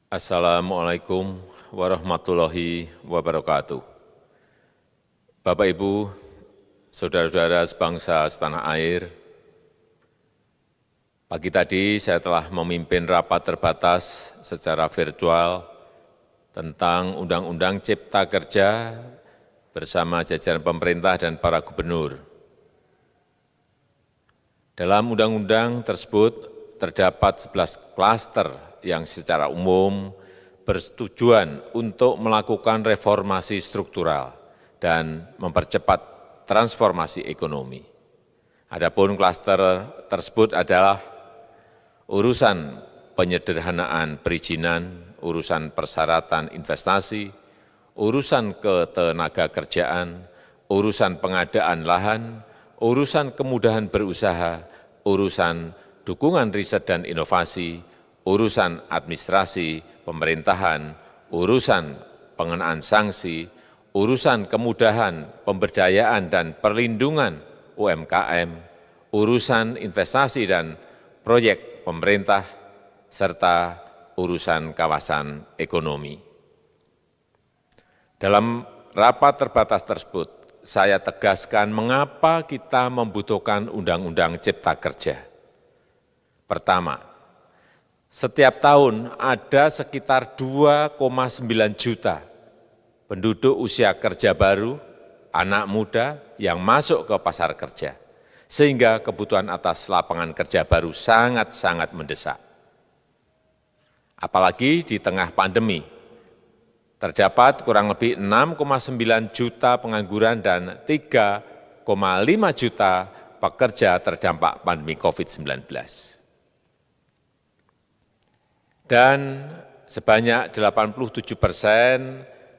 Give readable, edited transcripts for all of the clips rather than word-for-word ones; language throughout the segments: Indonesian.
Assalamualaikum warahmatullahi wabarakatuh. Bapak, Ibu, saudara-saudara sebangsa setanah air, pagi tadi saya telah memimpin rapat terbatas secara virtual tentang Undang-Undang Cipta Kerja bersama jajaran pemerintah dan para gubernur. Dalam undang-undang tersebut terdapat 11 klaster yang secara umum bertujuan untuk melakukan reformasi struktural dan mempercepat transformasi ekonomi. Adapun klaster tersebut adalah urusan penyederhanaan perizinan, urusan persyaratan investasi, urusan ketenagakerjaan, urusan pengadaan lahan, urusan kemudahan berusaha, urusan dukungan riset dan inovasi, urusan administrasi pemerintahan, urusan pengenaan sanksi, urusan kemudahan pemberdayaan dan perlindungan UMKM, urusan investasi dan proyek pemerintah, serta urusan kawasan ekonomi. Dalam rapat terbatas tersebut, saya tegaskan mengapa kita membutuhkan Undang-Undang Cipta Kerja. Pertama, setiap tahun ada sekitar 2,9 juta penduduk usia kerja baru, anak muda yang masuk ke pasar kerja, sehingga kebutuhan atas lapangan kerja baru sangat-sangat mendesak. Apalagi di tengah pandemi, terdapat kurang lebih 6,9 juta pengangguran dan 3,5 juta pekerja terdampak pandemi COVID-19. Dan sebanyak 87%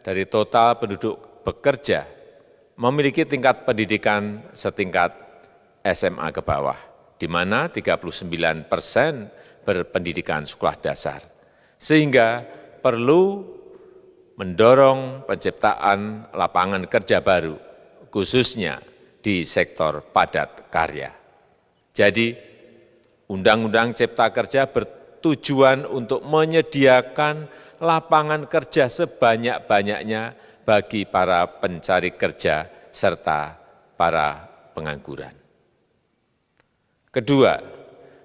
dari total penduduk bekerja memiliki tingkat pendidikan setingkat SMA ke bawah, di mana 39% berpendidikan sekolah dasar. Sehingga perlu mendorong penciptaan lapangan kerja baru, khususnya di sektor padat karya. Jadi, Undang-Undang Cipta Kerja bertujuan untuk menyediakan lapangan kerja sebanyak-banyaknya bagi para pencari kerja serta para pengangguran. Kedua,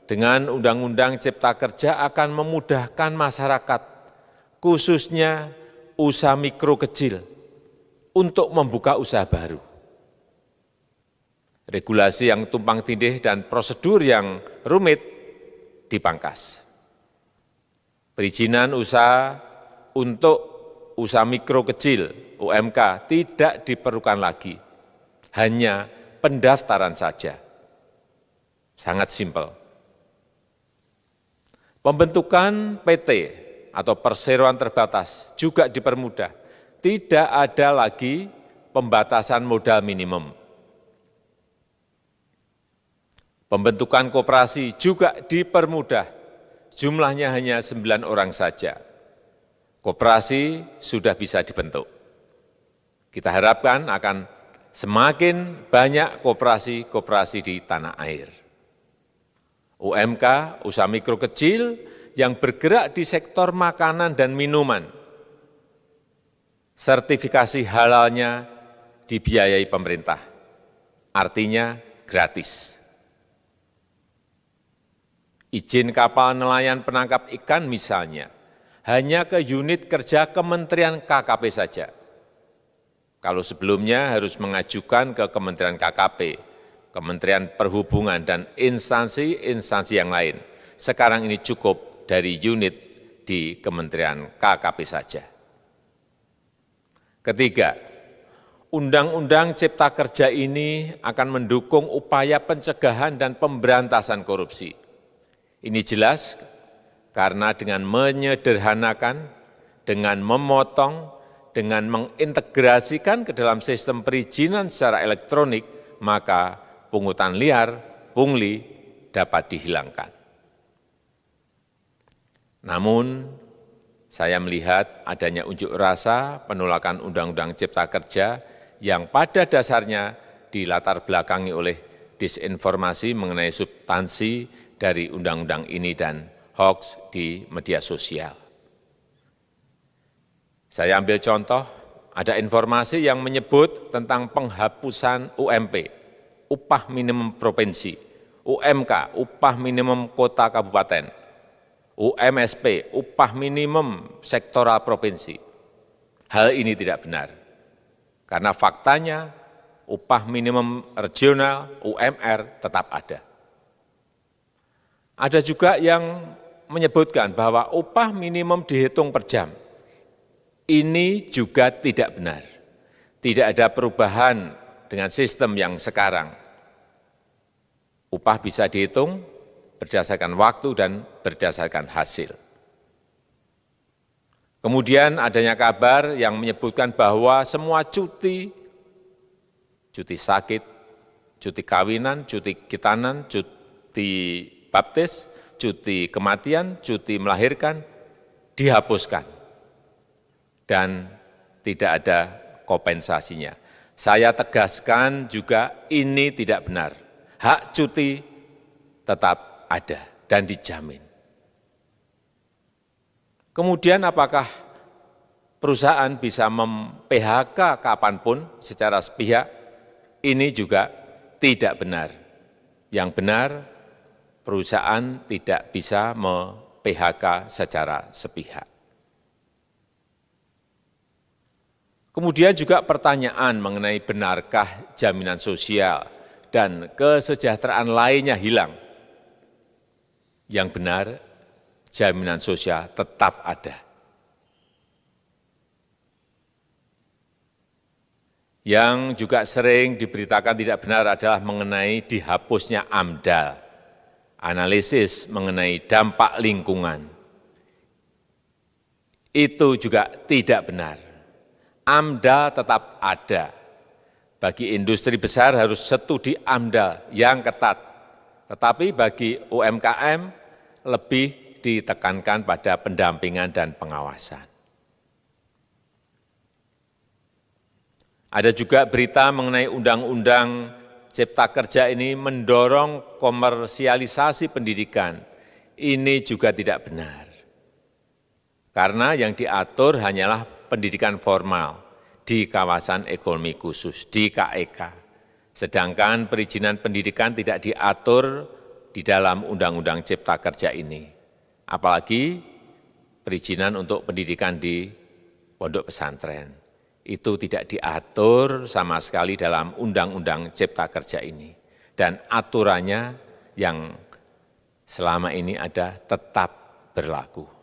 dengan Undang-Undang Cipta Kerja akan memudahkan masyarakat, khususnya usaha mikro kecil, untuk membuka usaha baru. Regulasi yang tumpang tindih dan prosedur yang rumit dipangkas. Perizinan usaha untuk usaha mikro kecil, UMK, tidak diperlukan lagi, hanya pendaftaran saja. Sangat simpel. Pembentukan PT atau perseroan terbatas juga dipermudah. Tidak ada lagi pembatasan modal minimum. Pembentukan koperasi juga dipermudah. Jumlahnya hanya 9 orang saja. Koperasi sudah bisa dibentuk. Kita harapkan akan semakin banyak koperasi-koperasi di tanah air. UMK, usaha mikro kecil yang bergerak di sektor makanan dan minuman. Sertifikasi halalnya dibiayai pemerintah, artinya gratis. Izin kapal nelayan penangkap ikan misalnya, hanya ke unit kerja Kementerian KKP saja. Kalau sebelumnya harus mengajukan ke Kementerian KKP, Kementerian Perhubungan, dan instansi-instansi yang lain. Sekarang ini cukup dari unit di Kementerian KKP saja. Ketiga, Undang-Undang Cipta Kerja ini akan mendukung upaya pencegahan dan pemberantasan korupsi. Ini jelas karena dengan menyederhanakan, dengan memotong, dengan mengintegrasikan ke dalam sistem perizinan secara elektronik, maka pungutan liar, pungli dapat dihilangkan. Namun, saya melihat adanya unjuk rasa penolakan Undang-Undang Cipta Kerja yang pada dasarnya dilatar belakangi oleh disinformasi mengenai substansi dari undang-undang ini dan hoax di media sosial. Saya ambil contoh, ada informasi yang menyebut tentang penghapusan UMP, upah minimum provinsi, UMK, upah minimum kota kabupaten, UMSP, upah minimum sektoral provinsi. Hal ini tidak benar, karena faktanya upah minimum regional, UMR, tetap ada. Ada juga yang menyebutkan bahwa upah minimum dihitung per jam. Ini juga tidak benar. Tidak ada perubahan dengan sistem yang sekarang. Upah bisa dihitung berdasarkan waktu dan berdasarkan hasil. Kemudian adanya kabar yang menyebutkan bahwa semua cuti sakit, cuti kawinan, cuti khitanan, cuti baptis, cuti kematian, cuti melahirkan, dihapuskan. Dan tidak ada kompensasinya. Saya tegaskan juga ini tidak benar. Hak cuti tetap ada dan dijamin. Kemudian apakah perusahaan bisa mem-PHK kapanpun secara sepihak? Ini juga tidak benar. Yang benar, perusahaan tidak bisa me-PHK secara sepihak. Kemudian juga pertanyaan mengenai benarkah jaminan sosial dan kesejahteraan lainnya hilang. Yang benar, jaminan sosial tetap ada. Yang juga sering diberitakan tidak benar adalah mengenai dihapusnya AMDAL, analisis mengenai dampak lingkungan. Itu juga tidak benar. AMDAL tetap ada. Bagi industri besar harus studi AMDAL yang ketat. Tetapi bagi UMKM lebih ditekankan pada pendampingan dan pengawasan. Ada juga berita mengenai Undang-Undang Cipta Kerja ini mendorong komersialisasi pendidikan. Ini juga tidak benar. Karena yang diatur hanyalah pendidikan formal di kawasan ekonomi khusus, di KEK. Sedangkan perizinan pendidikan tidak diatur di dalam Undang-Undang Cipta Kerja ini. Apalagi perizinan untuk pendidikan di pondok pesantren. Itu tidak diatur sama sekali dalam Undang-Undang Cipta Kerja ini. Dan aturannya yang selama ini ada tetap berlaku.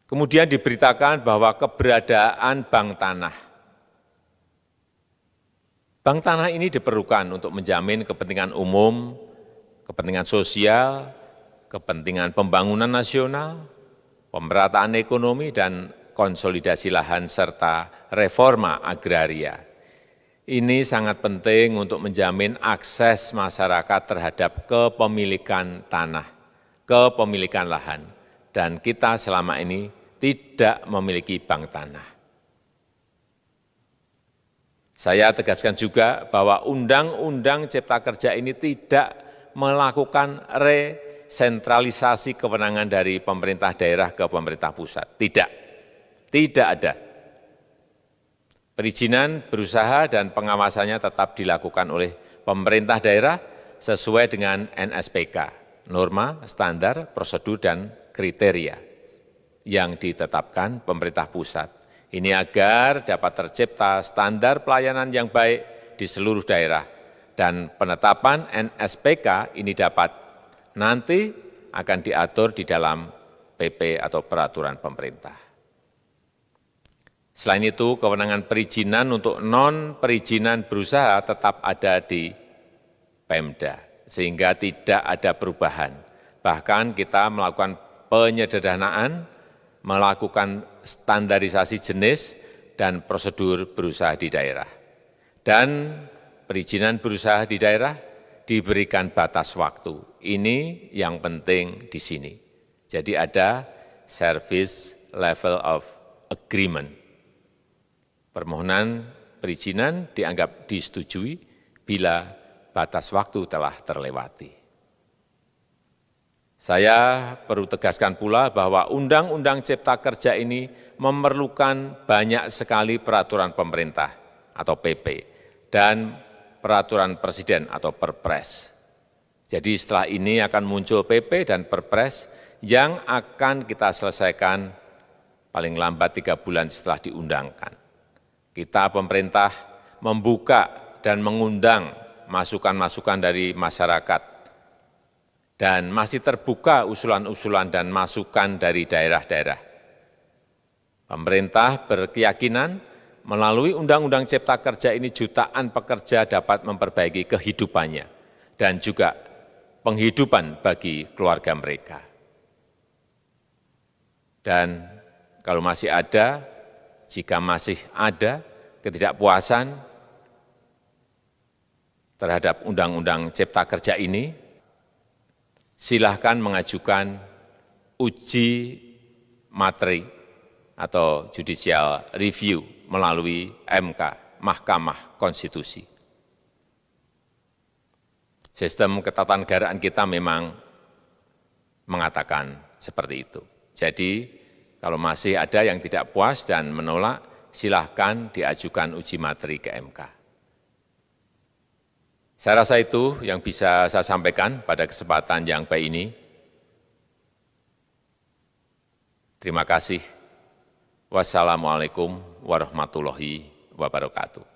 Kemudian diberitakan bahwa keberadaan bank tanah. Bank tanah ini diperlukan untuk menjamin kepentingan umum, kepentingan sosial, kepentingan pembangunan nasional, pemerataan ekonomi, dan konsolidasi lahan serta reforma agraria. Ini sangat penting untuk menjamin akses masyarakat terhadap kepemilikan tanah, kepemilikan lahan. Dan kita selama ini tidak memiliki bank tanah. Saya tegaskan juga bahwa Undang-Undang Cipta Kerja ini tidak melakukan resentralisasi kewenangan dari pemerintah daerah ke pemerintah pusat. Tidak ada. Perizinan berusaha dan pengawasannya tetap dilakukan oleh pemerintah daerah sesuai dengan NSPK, norma, standar, prosedur, dan kriteria yang ditetapkan pemerintah pusat. Ini agar dapat tercipta standar pelayanan yang baik di seluruh daerah. Dan penetapan NSPK ini dapat nanti akan diatur di dalam PP atau peraturan pemerintah. Selain itu, kewenangan perizinan untuk non-perizinan berusaha tetap ada di Pemda, sehingga tidak ada perubahan. Bahkan kita melakukan penyederhanaan, melakukan standarisasi jenis dan prosedur berusaha di daerah. Dan perizinan berusaha di daerah diberikan batas waktu. Ini yang penting di sini. Jadi ada service level of agreement. Permohonan perizinan dianggap disetujui bila batas waktu telah terlewati. Saya perlu tegaskan pula bahwa Undang-Undang Cipta Kerja ini memerlukan banyak sekali peraturan pemerintah atau PP dan peraturan presiden atau Perpres. Jadi setelah ini akan muncul PP dan Perpres yang akan kita selesaikan paling lambat 3 bulan setelah diundangkan. Kita pemerintah membuka dan mengundang masukan-masukan dari masyarakat dan masih terbuka usulan-usulan dan masukan dari daerah-daerah. Pemerintah berkeyakinan melalui Undang-Undang Cipta Kerja ini jutaan pekerja dapat memperbaiki kehidupannya dan juga penghidupan bagi keluarga mereka. Dan kalau masih ada, jika masih ada ketidakpuasan terhadap Undang-Undang Cipta Kerja ini, silahkan mengajukan uji materi atau judicial review melalui MK, Mahkamah Konstitusi. Sistem ketatanegaraan kita memang mengatakan seperti itu. Jadi, kalau masih ada yang tidak puas dan menolak, silahkan diajukan uji materi ke MK. Saya rasa itu yang bisa saya sampaikan pada kesempatan yang baik ini. Terima kasih. Wassalamualaikum warahmatullahi wabarakatuh.